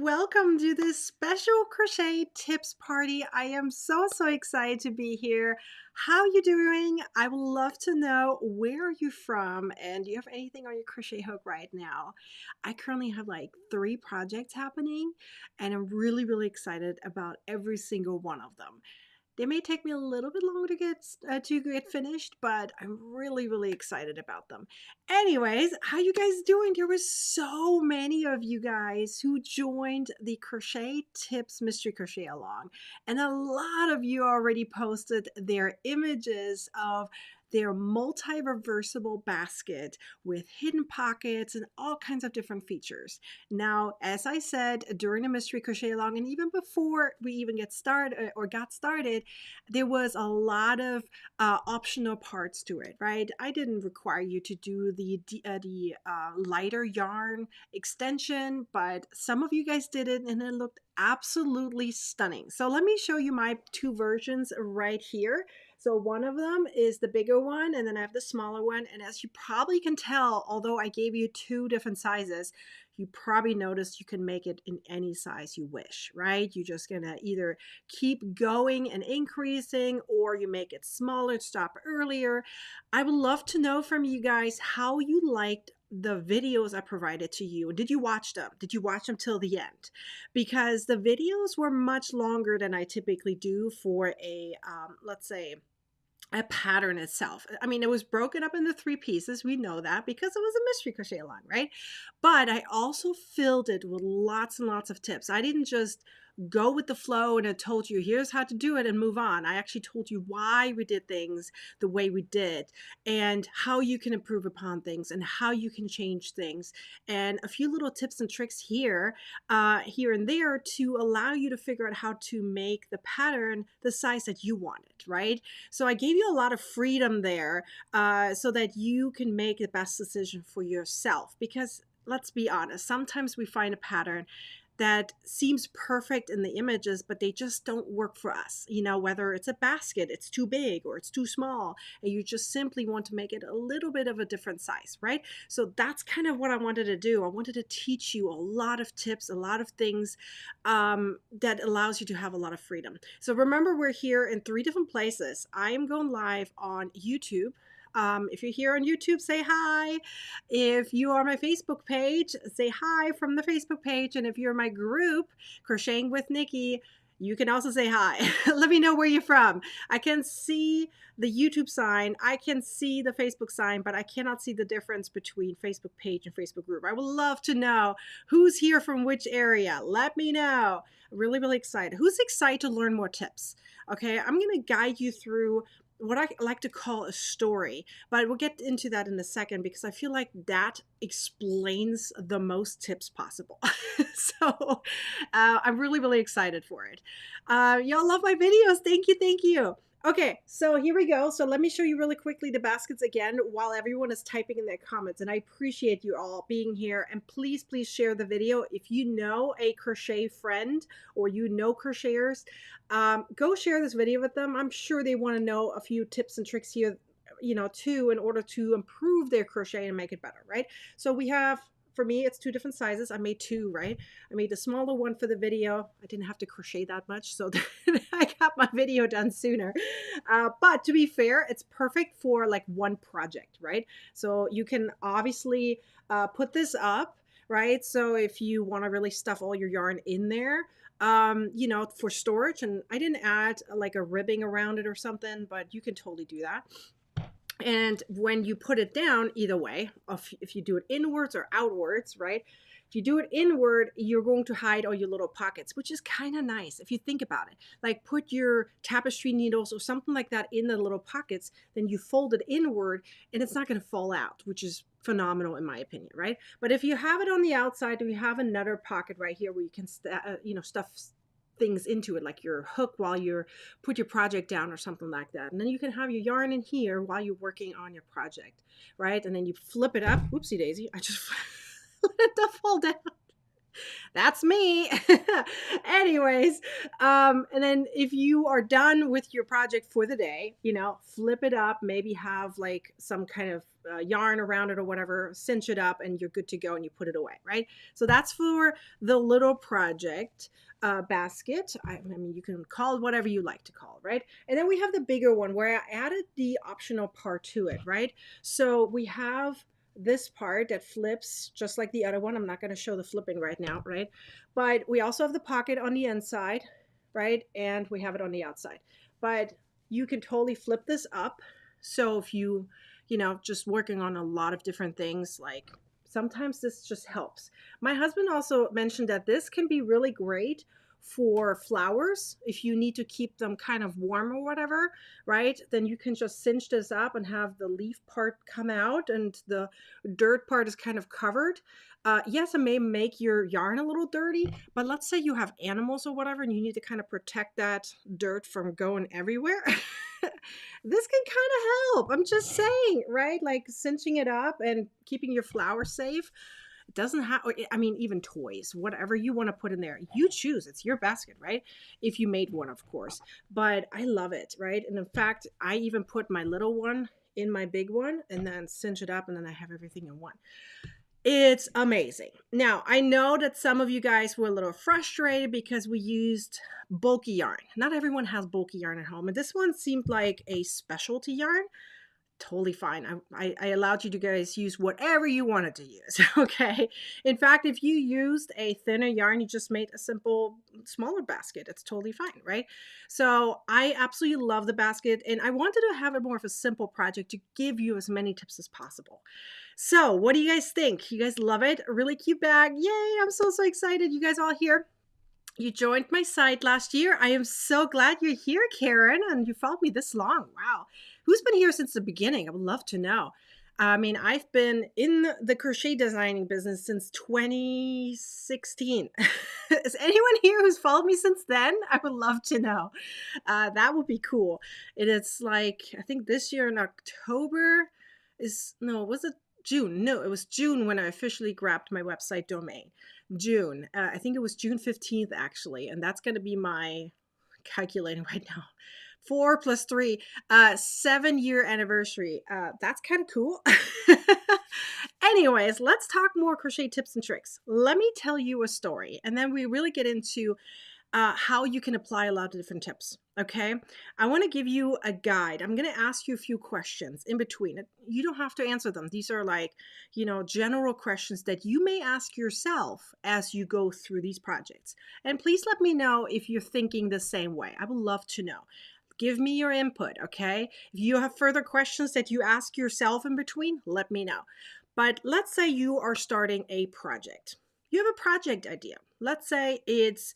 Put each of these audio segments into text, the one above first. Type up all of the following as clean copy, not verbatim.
welcome to this special crochet tips party. I am so excited to be here. How you doing? I would love to know where are you from and do you have anything on your crochet hook right now? I currently have like 3 projects happening and I'm really excited about every single one of them. They may take me a little bit longer to get finished, but I'm really excited about them. Anyways, how you guys doing? There was so many of you guys who joined the Crochet Tips Mystery Crochet Along, and a lot of you already posted their images of their multi-reversible basket with hidden pockets and all kinds of different features. Now, as I said during the Mystery Crochet Along, and even before we even got started, there was a lot of optional parts to it, right? I didn't require you to do the lighter yarn extension, but some of you guys did it and it looked absolutely stunning. So let me show you my 2 versions right here. So one of them is the bigger one, and then I have the smaller one. And as you probably can tell, although I gave you 2 different sizes, you probably noticed you can make it in any size you wish, right? You're just gonna either keep going and increasing, or you make it smaller, stop earlier. I would love to know from you guys how you liked the videos I provided to you. Did you watch them? Did you watch them till the end? Because the videos were much longer than I typically do for a, let's say, a pattern itself. I mean, it was broken up into 3 pieces. We know that because it was a mystery crochet along, right? But I also filled it with lots and lots of tips. I didn't just go with the flow and I told you here's how to do it and move on. I actually told you why we did things the way we did and how you can improve upon things and how you can change things, and a few little tips and tricks here and there to allow you to figure out how to make the pattern the size that you want it, right? So I gave you a lot of freedom there so that you can make the best decision for yourself, because let's be honest, sometimes we find a pattern that seems perfect in the images, but they just don't work for us. You know, whether it's a basket, it's too big or it's too small, and you just simply want to make it a little bit of a different size, right? So that's kind of what I wanted to do. I wanted to teach you a lot of tips, a lot of things that allows you to have a lot of freedom. So remember, we're here in 3 different places. I am going live on YouTube. If you're here on YouTube, say hi. If you are on my Facebook page, say hi from the Facebook page. And if you're in my group, Crocheting with Nikki, you can also say hi. Let me know where you're from. I can see the YouTube sign. I can see the Facebook sign, but I cannot see the difference between Facebook page and Facebook group. I would love to know who's here from which area. Let me know. I'm really excited. Who's excited to learn more tips? Okay, I'm going to guide you through what I like to call a story, but we'll get into that in a second because I feel like that explains the most tips possible. So I'm really excited for it. Y'all love my videos. Thank you. Okay, so here we go. So let me show you really quickly the baskets again while everyone is typing in their comments. And I appreciate you all being here. And please share the video. If you know a crochet friend or you know crocheters, go share this video with them. I'm sure they want to know a few tips and tricks here, you know, too, in order to improve their crochet and make it better, right? So we have, for me, it's 2 different sizes. I made 2, right? I made the smaller one for the video. I didn't have to crochet that much, so I got my video done sooner. But to be fair, it's perfect for like one project, right? So you can obviously put this up, right? So if you want to really stuff all your yarn in there, you know, for storage, and I didn't add like a ribbing around it or something, but you can totally do that. And when you put it down, either way, if you do it inwards or outwards, right? If you do it inward, you're going to hide all your little pockets, which is kind of nice if you think about it. Like put your tapestry needles or something like that in the little pockets, then you fold it inward and it's not going to fall out, which is phenomenal in my opinion, right? But if you have it on the outside, if you have another pocket right here where you can stuff things into it, like your hook while you put your project down or something like that. And then you can have your yarn in here while you're working on your project, right? And then you flip it up. Whoopsie daisy. I just let it fall down. That's me. Anyways, and then if you are done with your project for the day, flip it up, maybe have like some kind of yarn around it or whatever, cinch it up, and you're good to go and you put it away, right? So that's for the little project basket. I mean, you can call it whatever you like to call it, right? And then we have the bigger one where I added the optional part to it, right? So we have this part that flips just like the other one. I'm not going to show the flipping right now, right? But we also have the pocket on the inside, right? And we have it on the outside. But you can totally flip this up. So if just working on a lot of different things, like sometimes this just helps. My husband also mentioned that this can be really great for flowers if you need to keep them kind of warm or whatever, right? Then you can just cinch this up and have the leaf part come out and the dirt part is kind of covered. Yes, it may make your yarn a little dirty, but let's say you have animals or whatever and you need to kind of protect that dirt from going everywhere. This can kind of help. I'm just saying, right? Like cinching it up and keeping your flowers safe. It doesn't have, I mean, even toys, whatever you want to put in there, you choose. It's your basket, right? If you made one, of course. But I love it, right? And in fact, I even put my little one in my big one and then cinch it up and then I have everything in one. It's amazing. Now, I know that some of you guys were a little frustrated because we used bulky yarn. Not everyone has bulky yarn at home. And this one seemed like a specialty yarn. Totally fine. I allowed you to guys use whatever you wanted to use, okay? In fact, if you used a thinner yarn, you just made a simple, smaller basket. It's totally fine, right? So I absolutely love the basket, and I wanted to have it more of a simple project to give you as many tips as possible. So what do you guys think? You guys love it? A really cute bag. Yay, I'm so excited. You guys all here? You joined my site last year. I am so glad you're here, Karen, and you followed me this long. Wow. Who's been here since the beginning? I would love to know. I mean, I've been in the crochet designing business since 2016. Is anyone here who's followed me since then? I would love to know. That would be cool. It is like, I think this year in October was it June? No, it was June when I officially grabbed my website domain. June. I think it was June 15th, actually. And that's going to be my calculating right now. 4 plus 3, 7-year anniversary. That's kind of cool. Anyways, let's talk more crochet tips and tricks. Let me tell you a story, and then we really get into how you can apply a lot of different tips. Okay, I want to give you a guide. I'm going to ask you a few questions in between. You don't have to answer them. These are like, general questions that you may ask yourself as you go through these projects. And please let me know if you're thinking the same way. I would love to know. Give me your input, okay? If you have further questions that you ask yourself in between, let me know. But let's say you are starting a project. You have a project idea. Let's say it's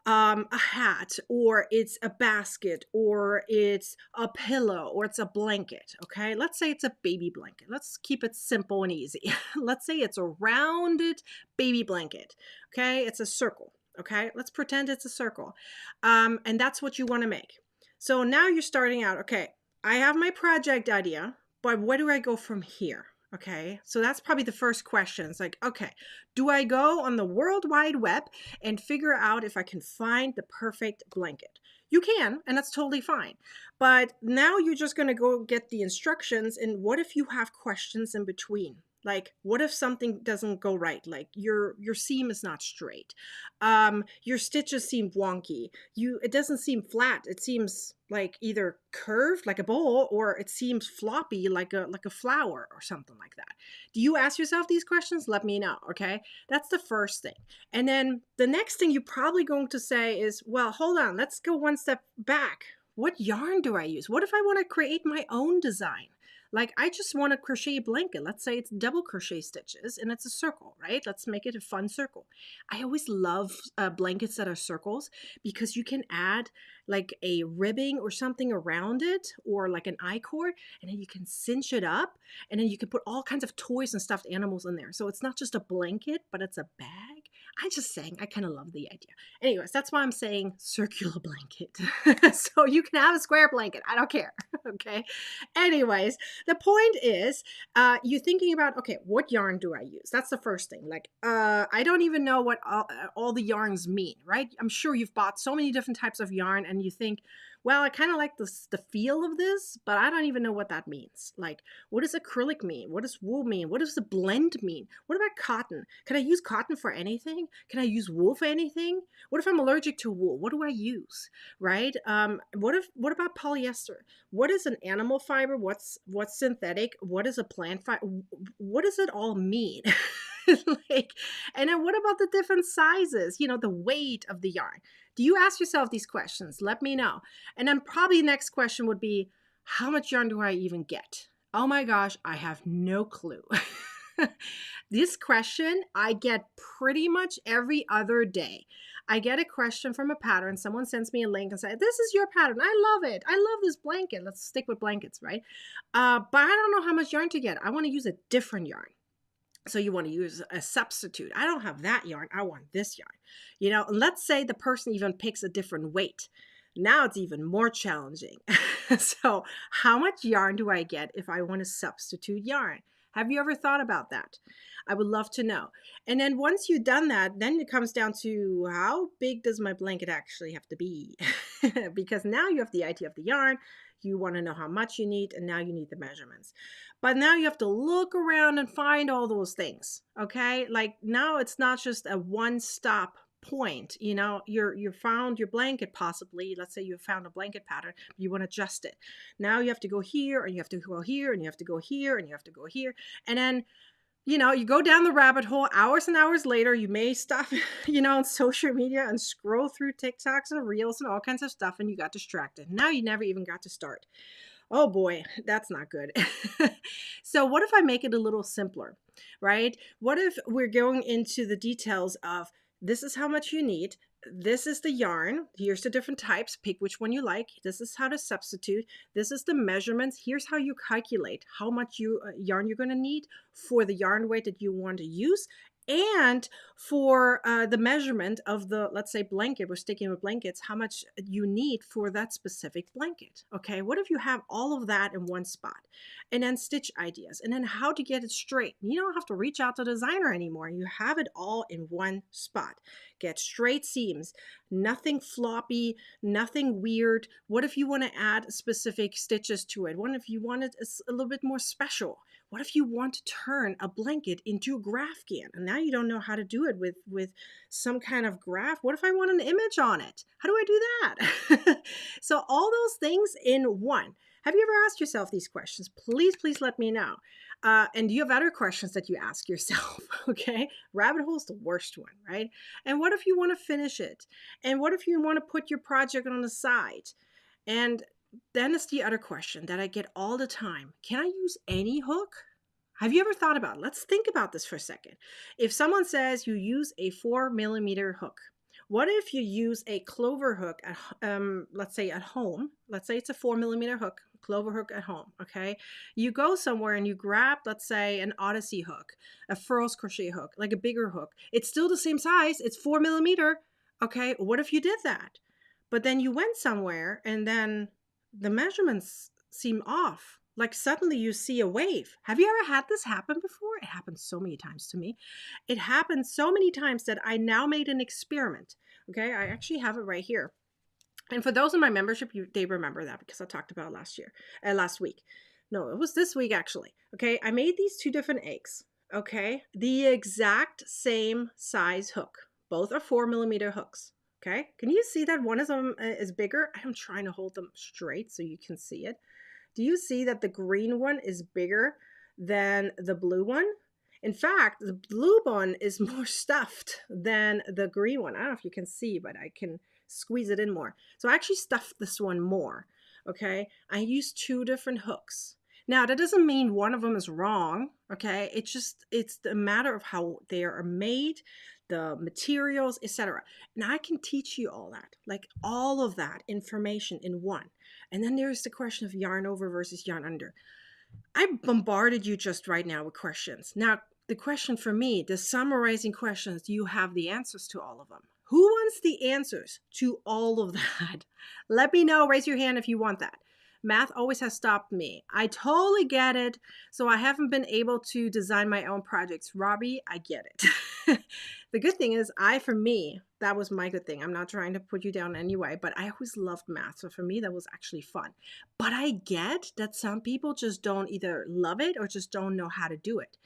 a hat, or it's a basket, or it's a pillow, or it's a blanket, okay? Let's say it's a baby blanket. Let's keep it simple and easy. Let's say it's a rounded baby blanket, okay? It's a circle, okay? Let's pretend it's a circle. And that's what you want to make. So now you're starting out, okay, I have my project idea, but where do I go from here? Okay, so that's probably the first question. It's like, okay, do I go on the World Wide Web and figure out if I can find the perfect blanket? You can, and that's totally fine. But now you're just going to go get the instructions. And what if you have questions in between? Like, what if something doesn't go right? Like your seam is not straight. Your stitches seem wonky. It doesn't seem flat. It seems like either curved like a bowl, or it seems floppy like a flower or something like that. Do you ask yourself these questions? Let me know, okay? That's the first thing. And then the next thing you're probably going to say is, well, hold on, let's go one step back. What yarn do I use? What if I want to create my own design? Like, I just want to crochet a blanket. Let's say it's double crochet stitches and it's a circle, right? Let's make it a fun circle. I always love blankets that are circles because you can add like a ribbing or something around it, or like an I-cord, and then you can cinch it up, and then you can put all kinds of toys and stuffed animals in there. So it's not just a blanket, but it's a bag. I'm just saying, I kind of love the idea. Anyways, that's why I'm saying circular blanket. So you can have a square blanket. I don't care. Okay. Anyways, the point is, you're thinking about, okay, what yarn do I use? That's the first thing. Like, I don't even know what all the yarns mean, right? I'm sure you've bought so many different types of yarn and you think, well, I kind of like the feel of this, but I don't even know what that means. Like, what does acrylic mean? What does wool mean? What does the blend mean? What about cotton? Can I use cotton for anything? Can I use wool for anything? What if I'm allergic to wool? What do I use? Right? What about polyester? What is an animal fiber? What's synthetic? What is a plant fiber? What does it all mean? Like, and then what about the different sizes? You know, the weight of the yarn. Do you ask yourself these questions? Let me know. And then probably the next question would be, how much yarn do I even get? Oh my gosh, I have no clue. This question I get pretty much every other day. I get a question from a pattern. Someone sends me a link and says, this is your pattern. I love it. I love this blanket. Let's stick with blankets, right? But I don't know how much yarn to get. I want to use a different yarn. So you want to use a substitute. I don't have that yarn. I want this yarn. You know, let's say the person even picks a different weight. Now it's even more challenging. So how much yarn do I get if I want to substitute yarn? Have you ever thought about that? I would love to know. And then once you've done that, then it comes down to how big does my blanket actually have to be? Because now you have the idea of the yarn. You want to know how much you need, and now you need the measurements. But now you have to look around and find all those things, okay? Like now it's not just a one-stop point. You know, you found your blanket possibly. Let's say you found a blanket pattern, you want to adjust it. Now you have to go here, and you have to go here, and you have to go here, and you have to go here. And then, you know, you go down the rabbit hole hours and hours later. You may stop, you know, on social media and scroll through TikToks and Reels and all kinds of stuff, and you got distracted. Now you never even got to start. Oh boy, that's not good. So what if I make it a little simpler, right? What if we're going into the details of this is how much you need. This is the yarn. Here's the different types. Pick which one you like. This is how to substitute. This is the measurements. Here's how you calculate how much yarn you're going to need for the yarn weight that you want to use. And for the measurement of the, let's say, blanket, we're sticking with blankets, how much you need for that specific blanket. Okay, what if you have all of that in one spot? And then stitch ideas, and then how to get it straight. You don't have to reach out to the designer anymore. You have it all in one spot. Get straight seams, nothing floppy, nothing weird. What if you want to add specific stitches to it? What if you want it a little bit more special? What if you want to turn a blanket into a graphic? And now you don't know how to do it with some kind of graph. What if I want an image on it? How do I do that? So all those things in one. Have you ever asked yourself these questions? Please, please let me know. And do you have other questions that you ask yourself? Okay. Rabbit hole is the worst one, right? And what if you want to finish it? And what if you want to put your project on the side? And then is the other question that I get all the time. Can I use any hook? Have you ever thought about it? Let's think about this for a second. If someone says you use a 4mm hook, what if you use a clover hook at, let's say at home? Let's say it's a 4mm hook, clover hook at home, okay? You go somewhere and you grab, let's say, an Odyssey hook, a Furls crochet hook, like a bigger hook. It's still the same size. It's 4mm, okay? What if you did that? But then you went somewhere and then the measurements seem off. Like suddenly you see a wave. Have you ever had this happen before? It happened so many times to me. It happened so many times that I now made an experiment. Okay, I actually have it right here. And for those in my membership, they remember that because I talked about it last week. No, it was this week actually. Okay, I made these two different eggs. Okay, the exact same size hook. Both are 4mm hooks. Okay, can you see that one of them is bigger? I'm trying to hold them straight so you can see it. Do you see that the green one is bigger than the blue one? In fact, the blue one is more stuffed than the green one. I don't know if you can see, but I can squeeze it in more. So I actually stuffed this one more, okay? I used two different hooks. Now, that doesn't mean one of them is wrong, okay? It's the matter of how they are made, the materials, etc. And I can teach you all that, like all of that information in one. And then there's the question of yarn over versus yarn under. I bombarded you just right now with questions. Now, the question for me, the summarizing questions, do you have the answers to all of them? Who wants the answers to all of that? Let me know. Raise your hand if you want that. Math always has stopped me. I totally get it. So I haven't been able to design my own projects. Robbie, I get it. The good thing is, for me, that was my good thing. I'm not trying to put you down anyway, but I always loved math. So for me, that was actually fun. But I get that some people just don't either love it or just don't know how to do it.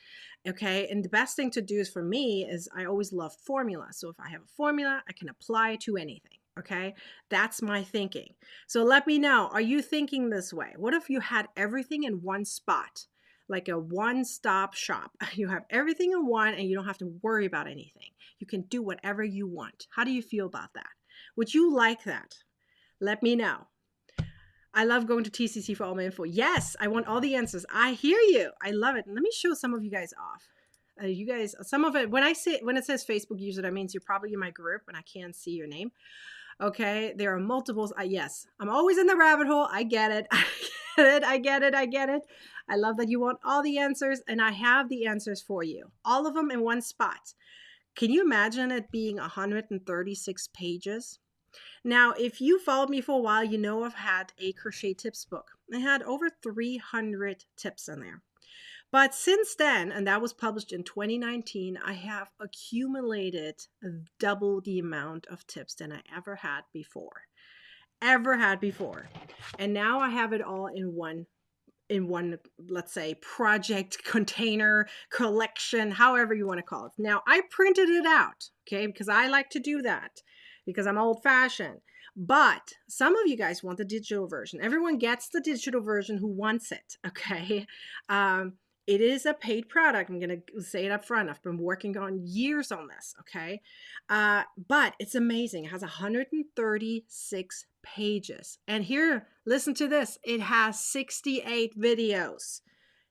Okay. And the best thing to do is for me is I always love formula. So if I have a formula, I can apply it to anything. Okay. That's my thinking. So let me know, are you thinking this way? What if you had everything in one spot, like a one-stop shop? You have everything in one and you don't have to worry about anything. You can do whatever you want. How do you feel about that? Would you like that? Let me know. I love going to TCC for all my info. Yes, I want all the answers. I hear you. I love it. And let me show some of you guys off. You guys, some of it, when it says Facebook user, that means you're probably in my group and I can't see your name. Okay, there are multiples. Yes, I'm always in the rabbit hole. I get it. I get it. I love that you want all the answers, and I have the answers for you. All of them in one spot. Can you imagine it being 136 pages? Now, if you followed me for a while, you know I've had a crochet tips book. I had over 300 tips in there. But since then, and that was published in 2019, I have accumulated double the amount of tips than I ever had before. And now I have it all in one, let's say, project, container, collection, however you want to call it. Now, I printed it out, okay, because I like to do that because I'm old-fashioned. But some of you guys want the digital version. Everyone gets the digital version who wants it, okay? It is a paid product. I'm going to say it up front. I've been working on years on this, okay? But it's amazing. It has 136 pages. And here, listen to this. It has 68 videos.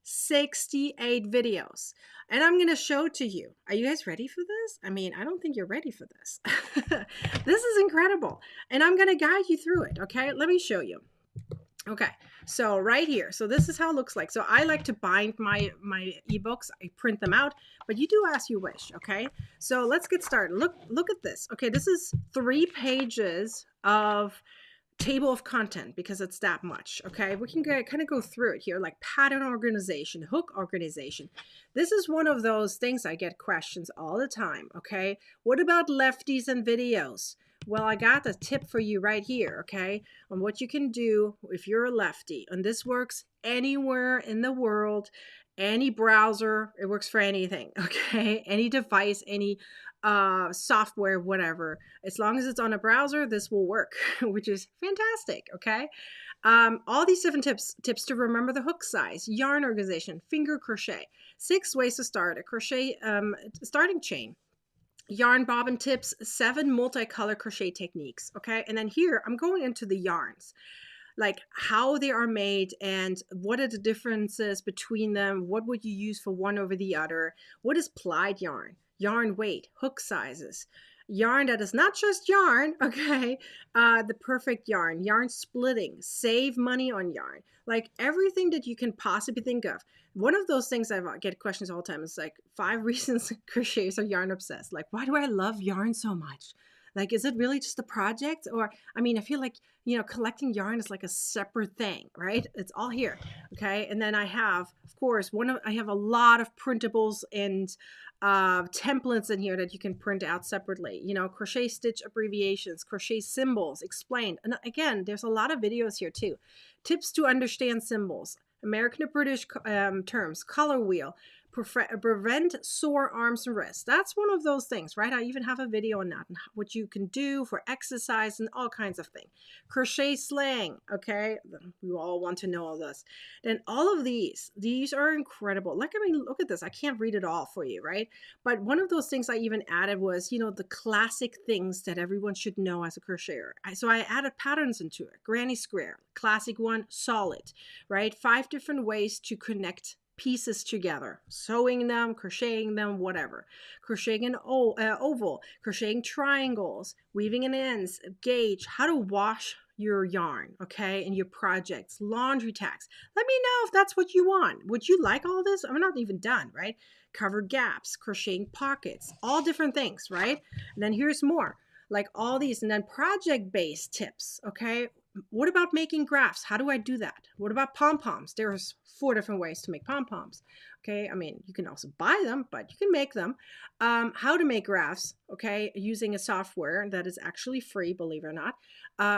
68 videos. And I'm going to show to you. Are you guys ready for this? I mean, I don't think you're ready for this. This is incredible. And I'm going to guide you through it, okay? Let me show you. Okay, so right here. So this is how it looks like. So I like to bind my ebooks. I print them out, but you do as you wish, okay? So let's get started. Look at this. Okay, this is 3 pages of table of content because it's that much, okay? We can kind of go through it here, like pattern organization, hook organization. This is one of those things I get questions all the time, okay? What about lefties and videos? Well, I got a tip for you right here, okay, on what you can do if you're a lefty. And this works anywhere in the world, any browser, it works for anything, okay? Any device, any software, whatever. As long as it's on a browser, this will work, which is fantastic, okay? All these different tips to remember the hook size, yarn organization, finger crochet, 6 ways to start a crochet starting chain. Yarn bobbin tips, 7 multicolor crochet techniques, okay? And then here, I'm going into the yarns, like how they are made and what are the differences between them? What would you use for one over the other? What is plied yarn? Yarn weight, hook sizes, yarn that is not just yarn, okay? The perfect yarn, yarn splitting, save money on yarn, like everything that you can possibly think of. One of those things I get questions all the time is like 5 reasons crocheters are yarn obsessed. Like, why do I love yarn so much? Like, is it really just a project? Or, I mean, I feel like, you know, collecting yarn is like a separate thing, right? It's all here, okay? And then I have, of course, I have a lot of printables and templates in here that you can print out separately. You know, crochet stitch abbreviations, crochet symbols explained. And again, there's a lot of videos here too. Tips to understand symbols, American and British terms, color wheel, prevent sore arms and wrists. That's one of those things, right? I even have a video on that and what you can do for exercise and all kinds of things. Crochet slang, okay? We all want to know all this. Then all of these are incredible. Like, I mean, look at this. I can't read it all for you, right? But one of those things I even added was, you know, the classic things that everyone should know as a crocheter. So I added patterns into it. Granny square, classic one, solid, right? 5 different ways to connect pieces together, sewing them, crocheting them, whatever. Crocheting an oval, crocheting triangles, weaving in ends, gauge, how to wash your yarn, okay, and your projects, laundry tags. Let me know if that's what you want. Would you like all this? I'm not even done, right? cover gaps, crocheting pockets, all different things, right? And then here's more, like all these, and then project-based tips, okay? What about making graphs? How do I do that? What about pom-poms? There's 4 different ways to make pom-poms. Okay, I mean, you can also buy them, but you can make them. How to make graphs, okay, using a software that is actually free, believe it or not.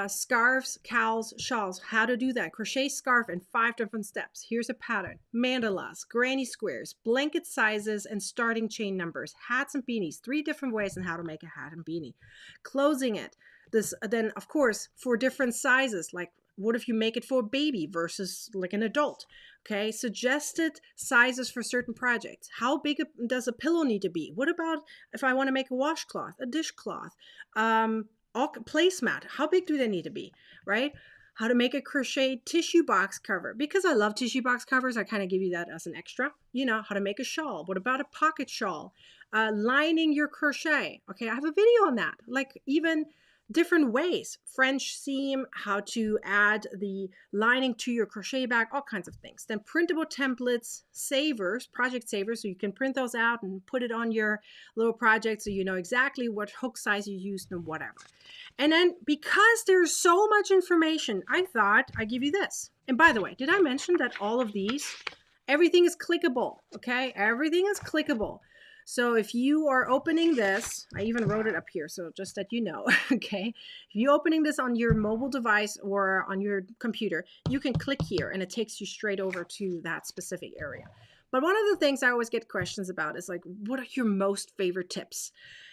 Scarves, cowls, shawls, how to do that. Crochet scarf in 5 different steps. Here's a pattern. Mandalas, granny squares, blanket sizes, and starting chain numbers. Hats and beanies, 3 different ways on how to make a hat and beanie. Closing it. This then, of course, for different sizes, like what if you make it for a baby versus like an adult? Okay, suggested sizes for certain projects. How big does a pillow need to be? What about if I want to make a washcloth, a dishcloth, placemat? How big do they need to be, right? How to make a crochet tissue box cover. Because I love tissue box covers, I kind of give you that as an extra. You know, how to make a shawl. What about a pocket shawl? Lining your crochet. Okay, I have a video on that. Like even different ways, French seam, how to add the lining to your crochet bag, all kinds of things. Then printable templates, savers, project savers, so you can print those out and put it on your little project so you know exactly what hook size you used and whatever. And then because there's so much information, I thought I'd give you this. And by the way, did I mention that all of these, everything is clickable, okay? Everything is clickable. So if you are opening this, I even wrote it up here, so just that you know, okay? If you're opening this on your mobile device or on your computer, you can click here and it takes you straight over to that specific area. But one of the things I always get questions about is like, what are your most favorite tips?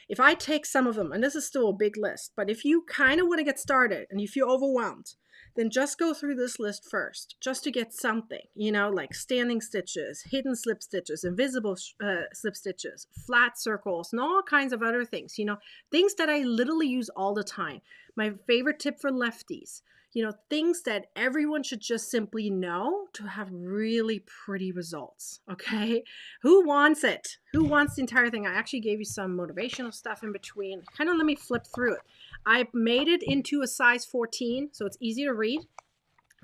If I take some of them, and this is still a big list, but if you kind of want to get started and you feel overwhelmed, then just go through this list first, just to get something, you know, like standing stitches, hidden slip stitches, invisible slip stitches, flat circles, and all kinds of other things, you know, things that I literally use all the time. My favorite tip for lefties, you know, things that everyone should just simply know to have really pretty results, okay? Who wants it? Who wants the entire thing? I actually gave you some motivational stuff in between. Kind of let me flip through it. I made it into a size 14, so it's easy to read.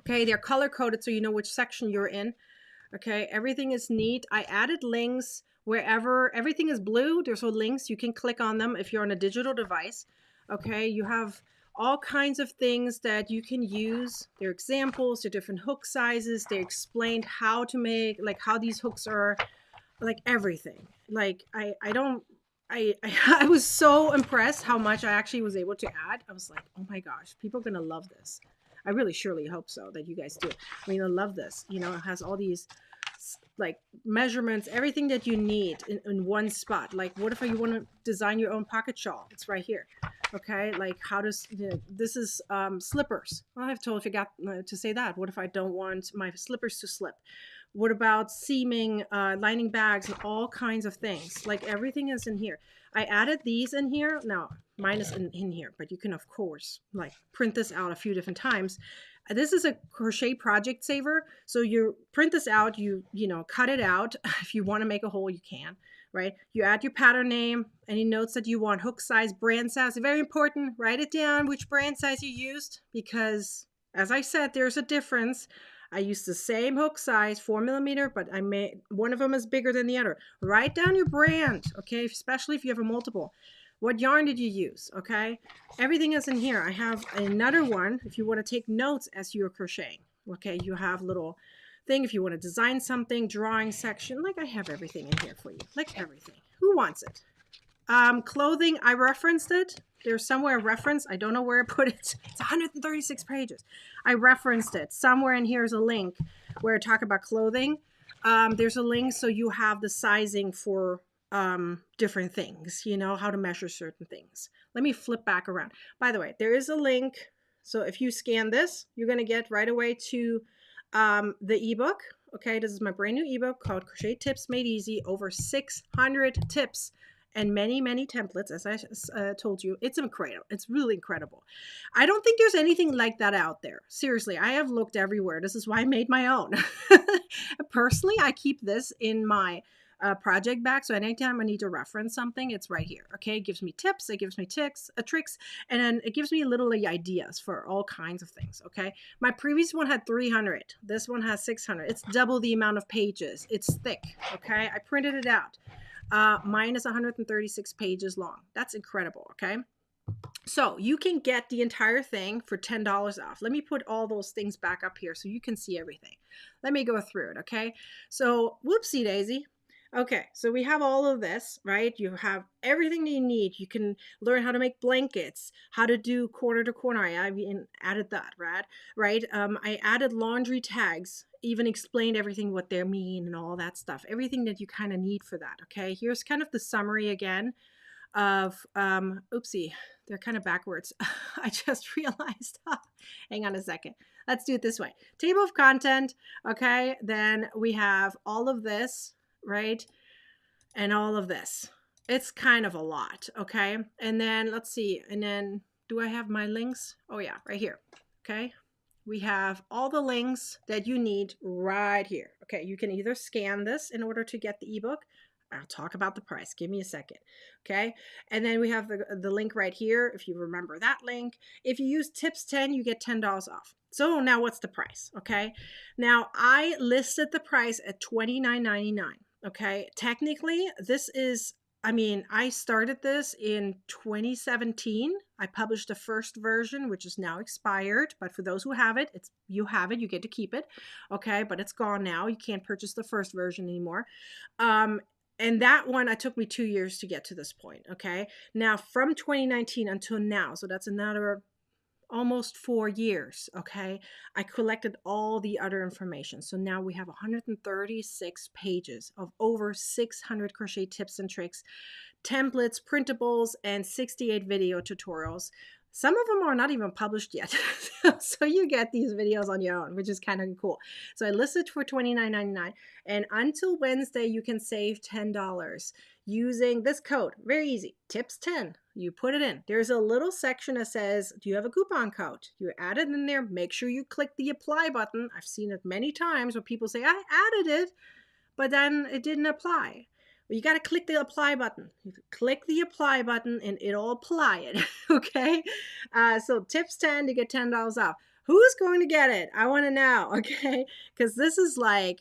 Okay, they're color-coded so you know which section you're in. Okay, everything is neat. I added links wherever everything is blue. There's links. You can click on them if you're on a digital device. Okay, you have all kinds of things that you can use. They're examples, they're different hook sizes. They explained how to make, like how these hooks are, like everything. Like I was so impressed how much I actually was able to add. I was like, oh my gosh, people are going to love this. I really surely hope so that you guys do. I mean, I love this. You know, it has all these like measurements, everything that you need in one spot. Like what if you want to design your own pocket shawl? It's right here. Okay, like how does, you know, this is slippers. Well, I've totally forgot to say that. What if I don't want my slippers to slip? What about seaming, lining bags, and all kinds of things? Like everything is in here. I added these in here. Now, mine is in here, but you can, of course, like print this out a few different times. This is a crochet project saver. So you print this out, you know, cut it out. If you want to make a hole, you can, right? You add your pattern name, any notes that you want, hook size, brand size. Very important. Write it down which brand size you used because, as I said, there's a difference. I used the same hook size, 4mm, but I made one of them is bigger than the other. Write down your brand, okay? Especially if you have a multiple. What yarn did you use, okay? Everything is in here. I have another one if you want to take notes as you're crocheting, okay? You have little thing if you want to design something, drawing section. Like I have everything in here for you, like everything. Who wants it? Clothing, I referenced it. There's somewhere reference. I don't know where I put it. It's 136 pages. I referenced it. Somewhere in here is a link where I talk about clothing. There's a link so you have the sizing for different things, you know, how to measure certain things. Let me flip back around. By the way, there is a link. So if you scan this, you're going to get right away to the ebook. Okay, this is my brand new ebook called Crochet Tips Made Easy. Over 600 tips and many, many templates, as I told you. It's incredible. It's really incredible. I don't think there's anything like that out there. Seriously, I have looked everywhere. This is why I made my own. Personally, I keep this in my project bag. So anytime I need to reference something, it's right here. Okay, it gives me tips, it gives me tricks, and then it gives me little ideas for all kinds of things. Okay, my previous one had 300. This one has 600. It's double the amount of pages. It's thick. Okay, I printed it out. Mine is 136 pages long. That's incredible. Okay. So you can get the entire thing for $10 off. Let me put all those things back up here so you can see everything. Let me go through it, okay? So, whoopsie daisy. Okay, so we have all of this, right? You have everything you need. You can learn how to make blankets, how to do corner to corner. I even added that, right? I added laundry tags, even explained everything, what they mean and all that stuff. Everything that you kind of need for that, okay? Here's kind of the summary again of, oopsie, they're kind of backwards. I just realized. Hang on a second. Let's do it this way. Table of content. Okay. Then we have all of this, right? And all of this. It's kind of a lot. Okay. And then let's see. And then do I have my links? Oh yeah, right here. Okay. We have all the links that you need right here. Okay. You can either scan this in order to get the ebook. I'll talk about the price. Give me a second. Okay. And then we have the link right here. If you remember that link, if you use tips 10, you get $10 off. So now what's the price? Okay. Now I listed the price at $29.99. Okay. Technically, this is, I started this in 2017. I published the first version, which is now expired. But for those who have it, you have it. You get to keep it. Okay. But it's gone now. You can't purchase the first version anymore. And that one, it took me 2 years to get to this point. Okay. Now from 2019 until now, so that's another almost 4 years. Okay. I collected all the other information. So now we have 136 pages of over 600 crochet tips and tricks, templates, printables, and 68 video tutorials. Some of them are not even published yet. So you get these videos on your own, which is kind of cool. So I listed for $29.99. And until Wednesday, you can save $10 using this code. Very easy. Tips 10. You put it in. There's a little section that says, do you have a coupon code? You add it in there. Make sure you click the apply button. I've seen it many times where people say, I added it, but then it didn't apply. Well, you got to click the apply button. You click the apply button and it'll apply it. Okay. So tips 10 to get $10 off. Who's going to get it? I want to know. Okay. Because this is like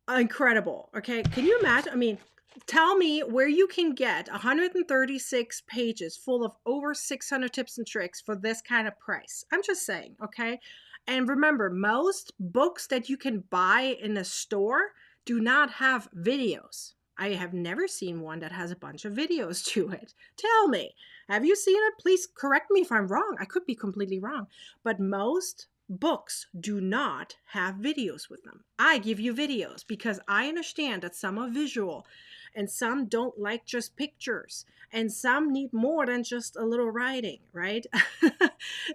incredible. Okay. Can you imagine? Tell me where you can get 136 pages full of over 600 tips and tricks for this kind of price. I'm just saying. Okay. And remember, most books that you can buy in a store do not have videos. I have never seen one that has a bunch of videos to it. Tell me, have you seen it? Please correct me if I'm wrong. I could be completely wrong. But most books do not have videos with them. I give you videos because I understand that some are visual and some don't like just pictures and some need more than just a little writing, right?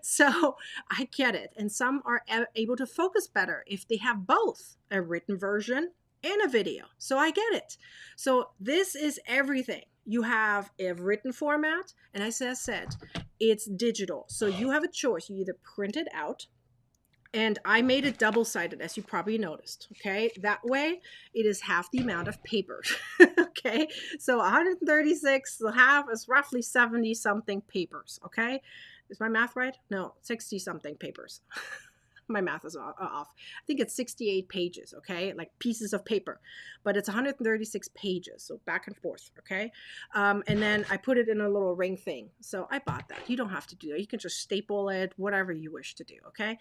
So I get it. And some are able to focus better if they have both a written version and a video. So I get it. So this is everything. You have a written format, and as I said, it's digital. So you have a choice. You either print it out, and I made it double-sided, as you probably noticed. Okay, that way it is half the amount of paper. Okay, so 136, half is roughly 70-something papers. Okay, is my math right? No, 60-something papers. My math is off. I think it's 68 pages, okay? Like pieces of paper, but it's 136 pages. So back and forth, okay? And then I put it in a little ring thing. So I bought that. You don't have to do that. You can just staple it, whatever you wish to do, okay?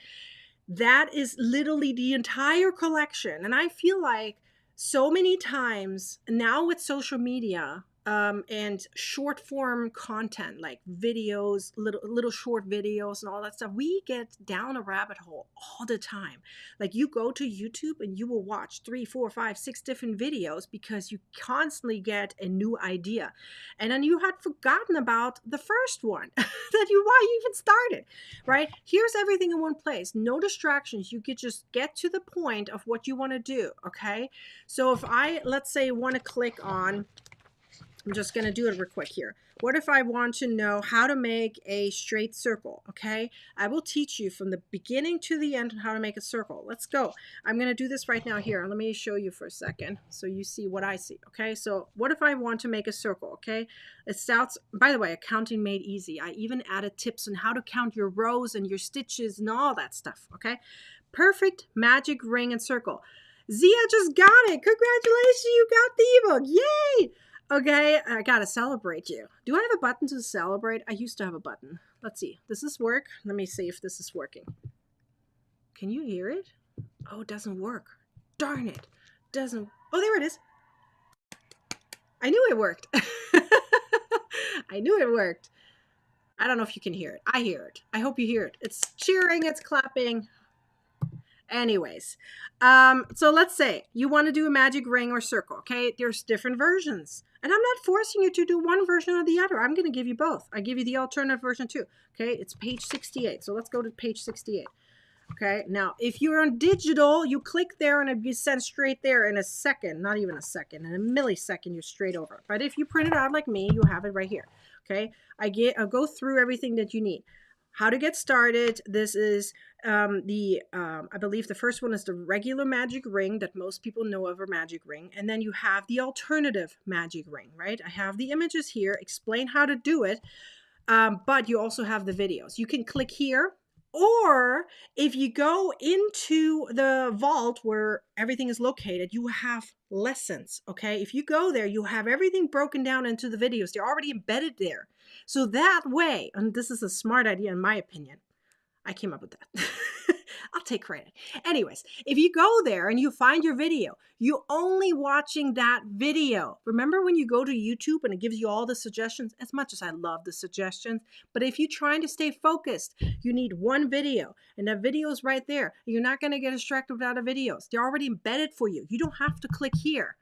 That is literally the entire collection. And I feel like so many times now with social media, and short form content like videos, little short videos and all that stuff, we get down a rabbit hole all the time. Like you go to YouTube and you will watch 3, 4, 5, 6 different videos because you constantly get a new idea. And then you had forgotten about the first one why you even started, right? Here's everything in one place. No distractions. You could just get to the point of what you want to do, okay? So if I, let's say, want to click on I'm just going to do it real quick here. What if I want to know how to make a straight circle? Okay, I will teach you from the beginning to the end how to make a circle. Let's go. I'm going to do this right now here. Let me show you for a second so you see what I see. Okay, so what if I want to make a circle? Okay, it starts, by the way, accounting made easy. I even added tips on how to count your rows and your stitches and all that stuff. Okay, perfect magic ring and circle. Zia just got it. Congratulations, you got the ebook. Yay! Okay, I gotta celebrate you. Do I have a button to celebrate? I used to have a button. Let's see. Does this work? Let me see if this is working. Can you hear it? Oh, it doesn't work. Darn it. Doesn't. Oh, there it is. I knew it worked. I knew it worked. I don't know if you can hear it. I hear it. I hope you hear it. It's cheering, it's clapping. Anyways, so let's say you want to do a magic ring or circle. Okay, there's different versions, and I'm not forcing you to do one version or the other. I'm going to give you both. I give you the alternative version too. Okay, it's page 68. So let's go to page 68. Okay, now if you're on digital, you click there and it'll be sent straight there in a second, not even a second, in a millisecond, you're straight over. But if you print it out like me, you have it right here. Okay, I'll go through everything that you need. How to get started. This is I believe the first one is the regular magic ring that most people know of, a magic ring. And then you have the alternative magic ring, right? I have the images here, explain how to do it. But you also have the videos. You can click here, or if you go into the vault where everything is located, you have lessons. Okay, if you go there, you have everything broken down into the videos. They're already embedded there. So that way, and this is a smart idea in my opinion, I came up with that. I'll take credit. Anyways, if you go there and you find your video, you're only watching that video. Remember when you go to YouTube and it gives you all the suggestions? As much as I love the suggestions, but if you're trying to stay focused, you need one video, and that video is right there. You're not going to get distracted with other videos. They're already embedded for you. You don't have to click here.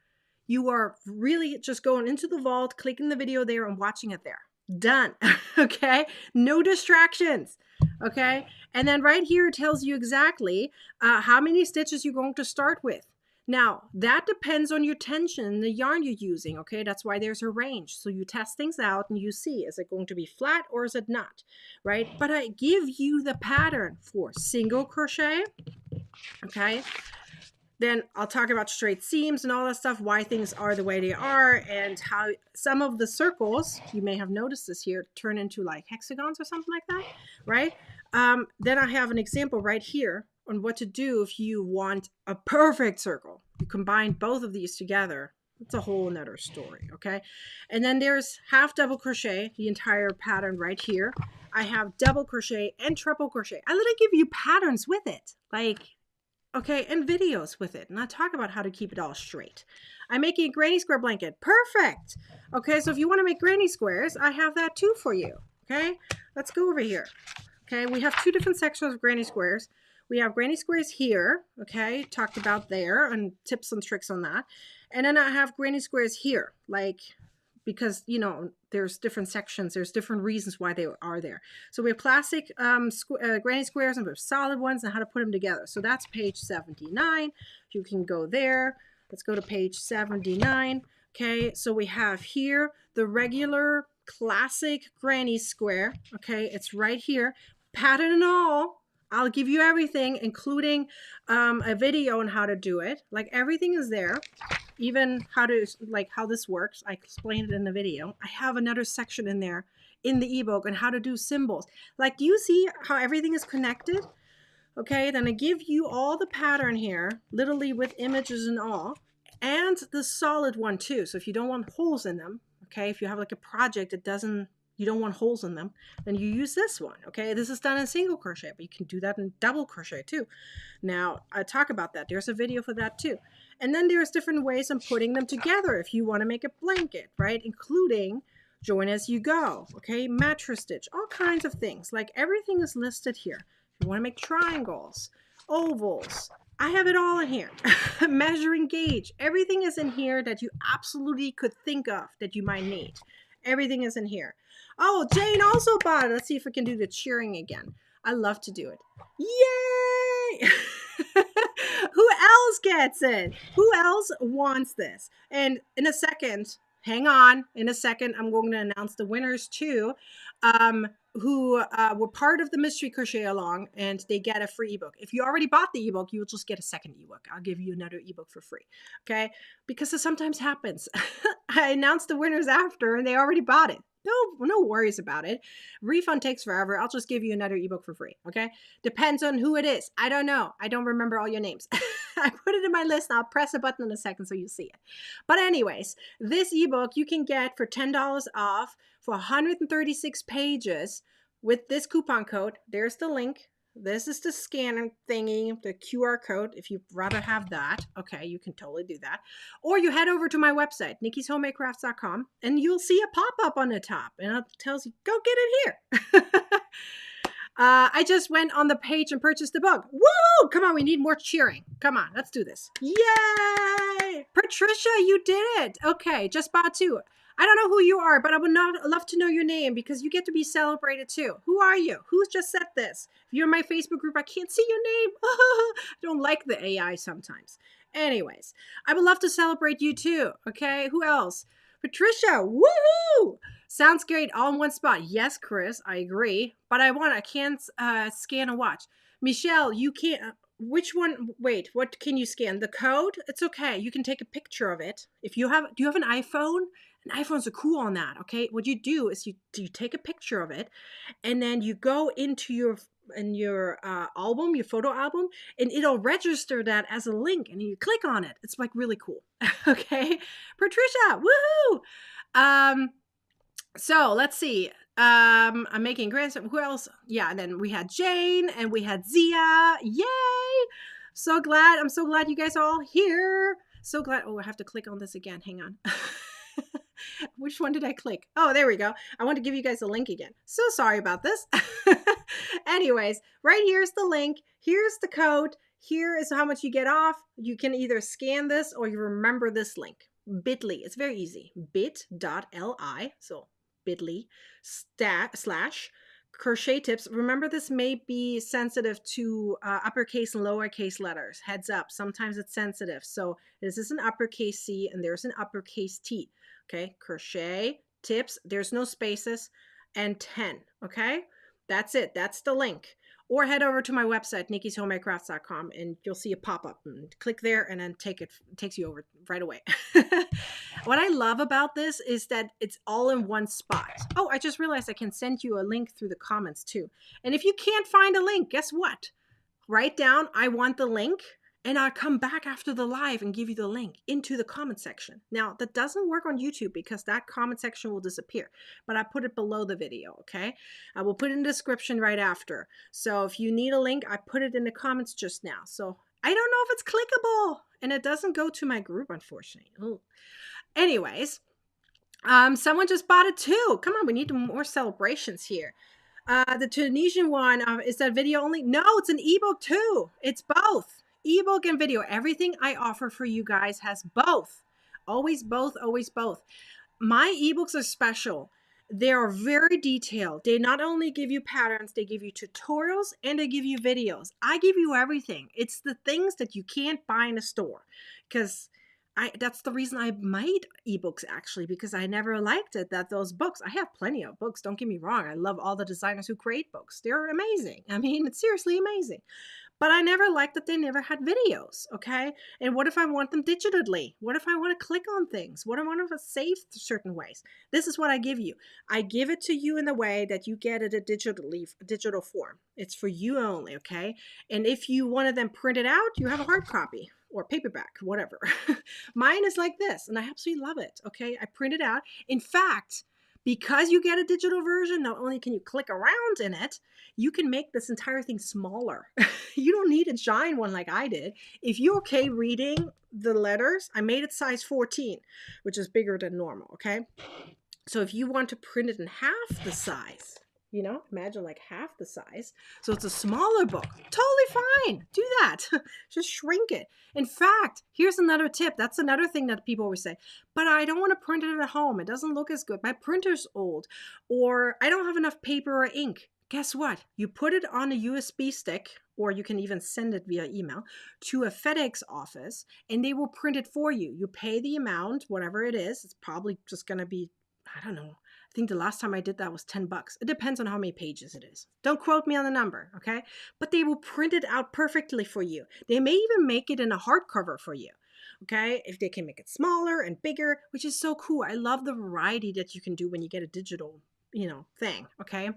You are really just going into the vault, clicking the video there and watching it there. Done. Okay, no distractions. Okay, and then right here it tells you exactly how many stitches you're going to start with. Now that depends on your tension and the yarn you're using. Okay, that's why there's a range. So you test things out and you see, is it going to be flat or is it not, right? But I give you the pattern for single crochet. Okay, then I'll talk about straight seams and all that stuff, why things are the way they are, and how some of the circles, you may have noticed this here, turn into like hexagons or something like that, right? Then I have an example right here on what to do if you want a perfect circle. You combine both of these together. It's a whole nother story, okay? And then there's half double crochet, the entire pattern right here. I have double crochet and triple crochet. I literally give you patterns with it, like, okay, and videos with it. And I talk about how to keep it all straight. I'm making a granny square blanket. Perfect. Okay, so if you want to make granny squares, I have that too for you. Okay, let's go over here. Okay, we have two different sections of granny squares. We have granny squares here, okay, talked about there, and tips and tricks on that. And then I have granny squares here, like, because, you know, there's different sections, there's different reasons why they are there. So we have classic granny squares and we have solid ones and how to put them together. So that's page 79. You can go there. Let's go to page 79. Okay, so we have here the regular classic granny square. Okay, it's right here. Pattern and all. I'll give you everything, including a video on how to do it. Like, everything is there. Even how to, like, how this works. I explained it in the video. I have another section in there in the ebook on how to do symbols. Like, do you see how everything is connected? Okay, then I give you all the pattern here, literally with images and all, and the solid one too. So if you don't want holes in them, okay, if you have like a project that doesn't, you don't want holes in them, then you use this one. Okay, this is done in single crochet, but you can do that in double crochet too. Now I talk about that. There's a video for that too. And then there's different ways of putting them together if you want to make a blanket, right? Including join as you go, okay, mattress stitch, all kinds of things. Like, everything is listed here. If you want to make triangles, ovals, I have it all in here. Measuring gauge, everything is in here that you absolutely could think of that you might need. Everything is in here. Oh, Jane also bought it. Let's see if we can do the cheering again. I love to do it. Yay! Who else gets it? Who else wants this? And in a second, hang on. In a second, I'm going to announce the winners too, who were part of the mystery crochet along, and they get a free ebook. If you already bought the ebook, you'll just get a second ebook. I'll give you another ebook for free. Okay, because it sometimes happens. I announced the winners after, and they already bought it. No worries about it. Refund takes forever. I'll just give you another ebook for free. Okay, depends on who it is. I don't know. I don't remember all your names. I put it in my list. I'll press a button in a second so you see it. But anyways, this ebook you can get for $10 off for 136 pages with this coupon code. There's the link. This is the scanner thingy, the QR code. If you'd rather have that, okay, you can totally do that. Or you head over to my website, nikkishomemade.com, and you'll see a pop-up on the top, and it tells you, go get it here. I just went on the page and purchased the book. Woo! Come on, we need more cheering. Come on, let's do this. Yay! Patricia, you did it. Okay, just bought two. I don't know who you are, but I would love to know your name because you get to be celebrated too. Who are you? Who's just said this? If you're in my Facebook group, I can't see your name. I don't like the AI sometimes. Anyways, I would love to celebrate you too. Okay, who else? Patricia, woohoo! Sounds great, all in one spot. Yes, Chris, I agree. But I can't scan and watch. Michelle, you can't. Which one? Wait, what can you scan? The code? It's okay. You can take a picture of it. If you have, do you have an iPhone? And iPhones are cool on that. Okay, what you do is you take a picture of it, and then you go into your album, your photo album, and it'll register that as a link, and you click on it. It's like really cool. Okay, Patricia, woohoo! So let's see. I'm making grants. Who else? Yeah, and then we had Jane and we had Zia. Yay! So glad. I'm so glad you guys are all here. So glad. Oh, I have to click on this again. Hang on. Which one did I click? Oh, there we go. I want to give you guys a link again. So sorry about this. Anyways, right here's the link. Here's the code. Here is how much you get off. You can either scan this or you remember this link. Bit.ly. It's very easy. bit.ly. So bit.ly / crochet tips. Remember, this may be sensitive to uppercase and lowercase letters. Heads up. Sometimes it's sensitive. So this is an uppercase C and there's an uppercase T. Okay. Crochet tips. There's no spaces and 10. Okay. That's it. That's the link. Or head over to my website, nikkishomemade.com, and you'll see a pop-up. And click there, and then it takes you over right away. What I love about this is that it's all in one spot. Oh, I just realized I can send you a link through the comments too. And if you can't find a link, guess what? Write down, I want the link, and I'll come back after the live and give you the link into the comment section. Now, that doesn't work on YouTube because that comment section will disappear, but I put it below the video, okay? I will put it in the description right after. So if you need a link, I put it in the comments just now. So I don't know if it's clickable, and it doesn't go to my group, unfortunately. Ooh. Anyways, someone just bought it too. Come on, we need more celebrations here. The Tunisian one, is that video only? No, it's an ebook too. It's both. Ebook and video. Everything I offer for you guys has both. Always both, always both. My ebooks are special. They are very detailed. They not only give you patterns, they give you tutorials and they give you videos. I give you everything. It's the things that you can't buy in a store, because that's the reason I made ebooks, actually, because I never liked it that those books, I have plenty of books, don't get me wrong. I love all the designers who create books. They're amazing. I mean, it's seriously amazing. But I never liked that they never had videos, okay? And what if I want them digitally? What if I want to click on things? What if I want to save certain ways? This is what I give you. I give it to you in the way that you get it a digital form. It's for you only, okay? And if you want to then print it out, you have a hard copy or paperback, whatever. Mine is like this, and I absolutely love it, okay? I print it out. In fact, because you get a digital version, not only can you click around in it, you can make this entire thing smaller. You don't need a giant one like I did. If you're okay reading the letters, I made it size 14, which is bigger than normal, okay? So if you want to print it in half the size, you know, imagine like half the size. So it's a smaller book. Totally fine. Do that. Just shrink it. In fact, here's another tip. That's another thing that people always say, but I don't want to print it at home. It doesn't look as good. My printer's old, or I don't have enough paper or ink. Guess what? You put it on a USB stick, or you can even send it via email to a FedEx office, and they will print it for you. You pay the amount, whatever it is. It's probably just going to be, I don't know. I think the last time I did that was $10. It depends on how many pages it is. Don't quote me on the number, okay? But they will print it out perfectly for you. They may even make it in a hardcover for you. Okay, if they can make it smaller and bigger, which is so cool. I love the variety that you can do when you get a digital, thing. Okay.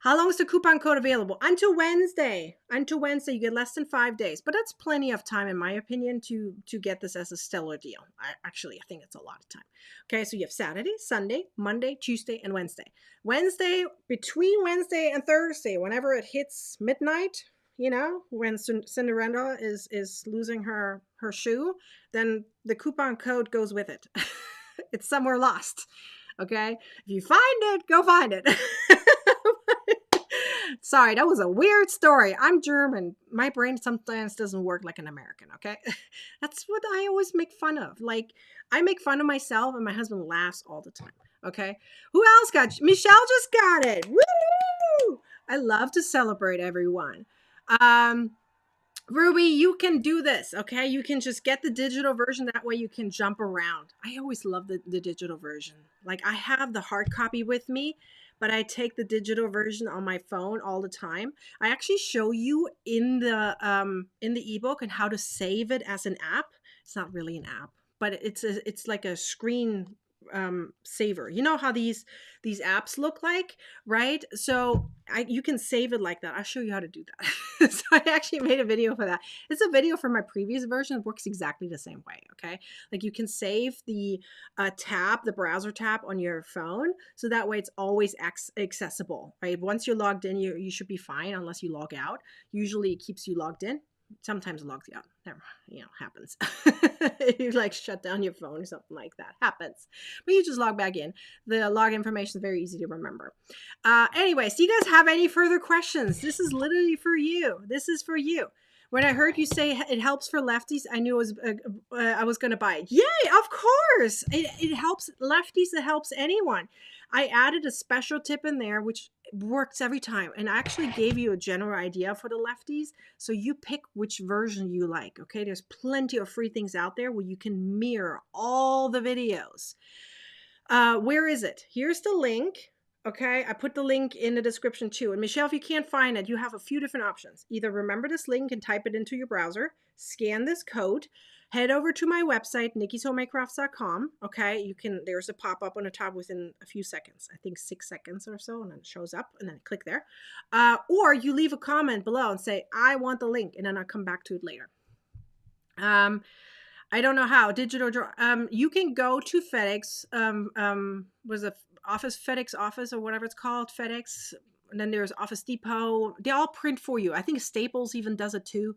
How long is the coupon code available? Until Wednesday. Until Wednesday, you get less than 5 days, but that's plenty of time, in my opinion, to get this as a stellar deal. I think it's a lot of time. Okay, so you have Saturday, Sunday, Monday, Tuesday, and Wednesday. Between Wednesday and Thursday, whenever it hits midnight, when Cinderella is losing her shoe, then the coupon code goes with it. It's somewhere lost. Okay, if you find it, go find it. Sorry, that was a weird story. I'm German. My brain sometimes doesn't work like an American, okay? That's what I always make fun of. Like, I make fun of myself, and my husband laughs all the time, okay? Who else got it? Michelle just got it. Woo! I love to celebrate everyone. Ruby, you can do this, okay? You can just get the digital version. That way you can jump around. I always love the digital version. Like, I have the hard copy with me, but I take the digital version on my phone all the time. I actually show you in the ebook and how to save it as an app. It's not really an app, but it's like a screen saver. You know how these apps look like, right? So you can save it like that. I'll show you how to do that. So I actually made a video for that. It's a video from my previous version. It works exactly the same way. Okay, like you can save the the browser tab on your phone, so that way it's always accessible, right? Once you're logged in, you should be fine unless you log out. Usually it keeps you logged in. Sometimes it logs you out. Never, happens. You like shut down your phone or something like that. Happens. But you just log back in. The log information is very easy to remember. Anyways, do you guys have any further questions? This is literally for you. This is for you. When I heard you say it helps for lefties, I knew I was going to buy it. Yay, of course. It helps lefties. It helps anyone. I added a special tip in there, which works every time. And I actually gave you a general idea for the lefties. So you pick which version you like. Okay, there's plenty of free things out there where you can mirror all the videos. Where is it? Here's the link. Okay, I put the link in the description too. And Michelle, if you can't find it, you have a few different options. Either remember this link and type it into your browser, scan this code, head over to my website, nikkishomemakercrafts.com. Okay, there's a pop-up on the top within a few seconds. I think 6 seconds or so, and then it shows up, and then click there. Or you leave a comment below and say, I want the link, and then I'll come back to it later. I don't know how. You can go to FedEx, was a FedEx office or whatever it's called, FedEx. And then there's Office Depot. They all print for you. I think Staples even does it too.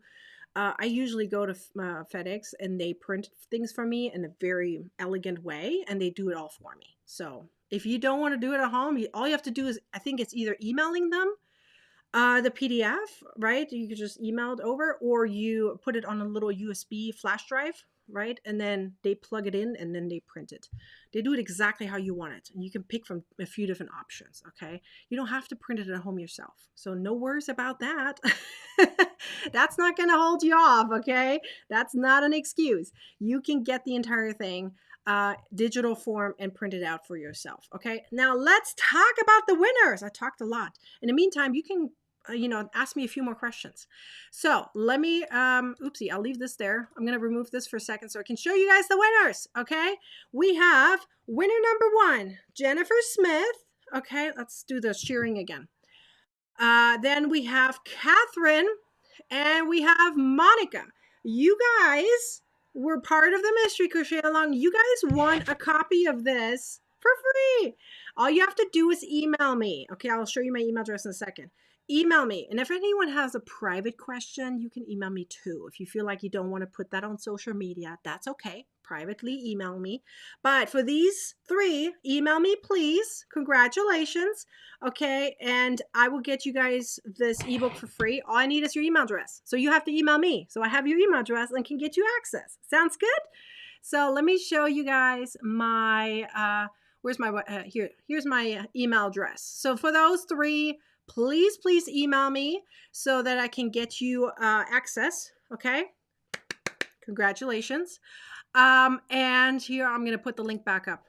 I usually go to FedEx and they print things for me in a very elegant way, and they do it all for me. So if you don't want to do it at home, all you have to do is, I think it's either emailing them the PDF, right? You could just email it over, or you put it on a little USB flash drive, right? And then they plug it in and then they print it. They do it exactly how you want it. And you can pick from a few different options, okay? You don't have to print it at home yourself. So no worries about that. That's not going to hold you off, okay? That's not an excuse. You can get the entire thing digital form and print it out for yourself, okay? Now let's talk about the winners. I talked a lot. In the meantime, you can ask me a few more questions. So let me, oopsie, I'll leave this there. I'm going to remove this for a second so I can show you guys the winners. Okay. We have winner number 1, Jennifer Smith. Okay. Let's do the cheering again. Then we have Catherine and we have Monica. You guys were part of the Mystery Crochet Along. You guys won a copy of this for free. All you have to do is email me. Okay. I'll show you my email address in a second. Email me. And if anyone has a private question, you can email me too. If you feel like you don't want to put that on social media, that's okay. Privately email me. But for these 3, email me, please. Congratulations. Okay. And I will get you guys this ebook for free. All I need is your email address. So you have to email me. So I have your email address and can get you access. Sounds good? So let me show you guys my, here's my email address. So for those 3 please, please email me so that I can get you access. Okay. Congratulations. And here I'm going to put the link back up.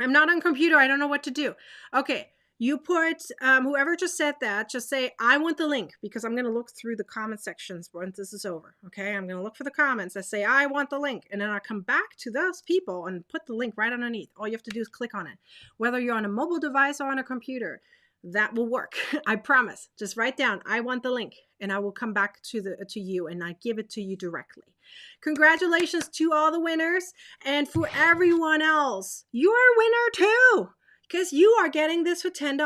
I'm not on computer. I don't know what to do. Okay. You put, whoever just said that, just say, I want the link, because I'm going to look through the comment sections once this is over. Okay. I'm going to look for the comments that say, I want the link. And then I'll come back to those people and put the link right underneath. All you have to do is click on it. Whether you're on a mobile device or on a computer, that will work. I promise. Just write down, I want the link, and I will come back to you and I give it to you directly. Congratulations to all the winners. And for everyone else, you are a winner too, because you are getting this for $10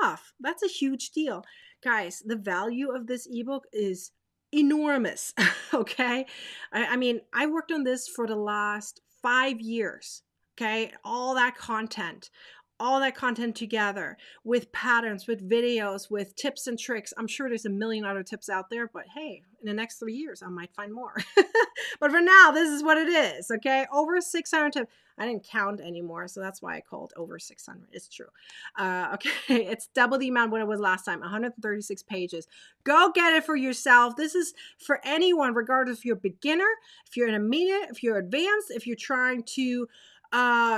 off. That's a huge deal. Guys, the value of this ebook is enormous. Okay. I mean, I worked on this for the last 5 years. Okay. All that content together with patterns, with videos, with tips and tricks. I'm sure there's a million other tips out there, but hey, in the next 3 years, I might find more. But for now, this is what it is. Okay. Over 600 tips. I didn't count anymore, so that's why I called over 600. It's true. Okay. It's double the amount what it was last time, 136 pages. Go get it for yourself. This is for anyone, regardless if you're a beginner, if you're intermediate, if you're advanced, if you're trying to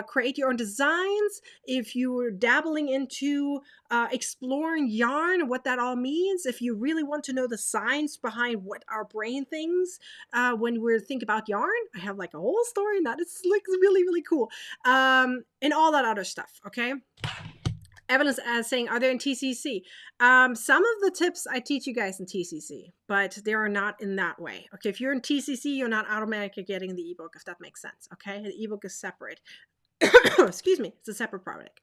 create your own designs, if you were dabbling into exploring yarn, what that all means, if you really want to know the science behind what our brain thinks when we think about yarn, I have like a whole story and that is like really, really cool. And all that other stuff, okay? Evelyn's saying, are they in TCC? Some of the tips I teach you guys in TCC, but they are not in that way. Okay, if you're in TCC, you're not automatically getting the ebook, if that makes sense. Okay, the ebook is separate. Excuse me, it's a separate product.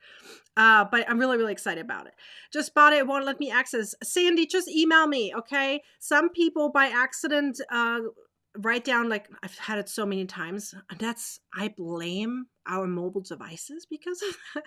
But I'm really, really excited about it. Just bought it, it won't let me access. Sandy, just email me, okay? Some people by accident write down, like, I've had it so many times. I blame our mobile devices because of that.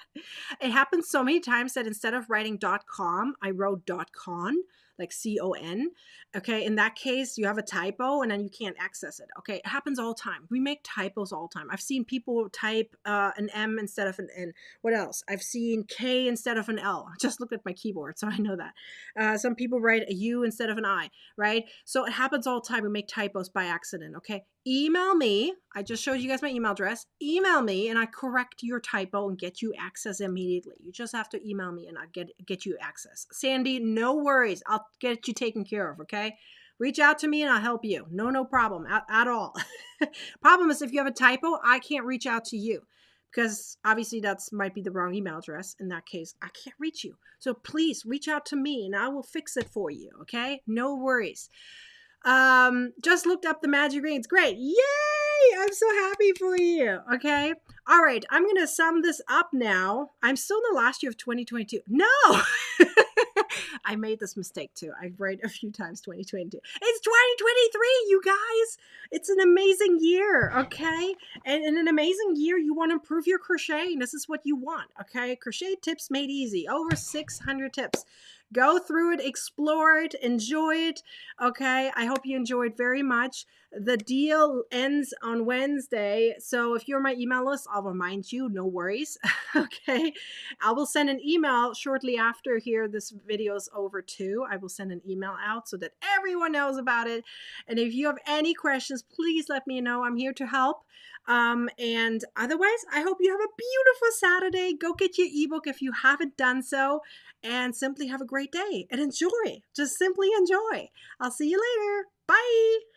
It happens so many times that instead of writing .com, I wrote .con, like C-O-N. Okay, in that case, you have a typo and then you can't access it. Okay, it happens all the time. We make typos all the time. I've seen people type an M instead of an N. What else? I've seen K instead of an L. Just look at my keyboard, so I know that. Some people write a U instead of an I, right? So it happens all the time. We make typos by accident, okay? Email me. I just showed you guys my email address. Email me and I correct your typo and get you access immediately. You just have to email me and I'll get you access. Sandy, no worries. I'll get you taken care of, okay? Reach out to me and I'll help you. No problem at all. Problem is, if you have a typo, I can't reach out to you because obviously that's might be the wrong email address. In that case, I can't reach you. So please reach out to me and I will fix it for you, okay? No worries. Just looked up the magic greens. Great. Yay! I'm so happy for you. Okay. All right. I'm going to sum this up now. I'm still in the last year of 2022. No! I made this mistake too. I've read a few times 2022. It's 2023, you guys. It's an amazing year, okay? And in an amazing year, you want to improve your crochet. This is what you want, okay? Crochet tips made easy. Over 600 tips. Go through it, explore it, enjoy it. Okay, I hope you enjoyed very much. The deal ends on Wednesday, so if you're my email list, I'll remind you, no worries. Okay, I will send an email shortly after here this video is over too. I will send an email out so that everyone knows about it. And if you have any questions, please let me know. I'm here to help. And otherwise, I hope you have a beautiful Saturday. Go get your ebook if you haven't done so, and simply have a great day and enjoy. Just simply enjoy. I'll see you later. Bye.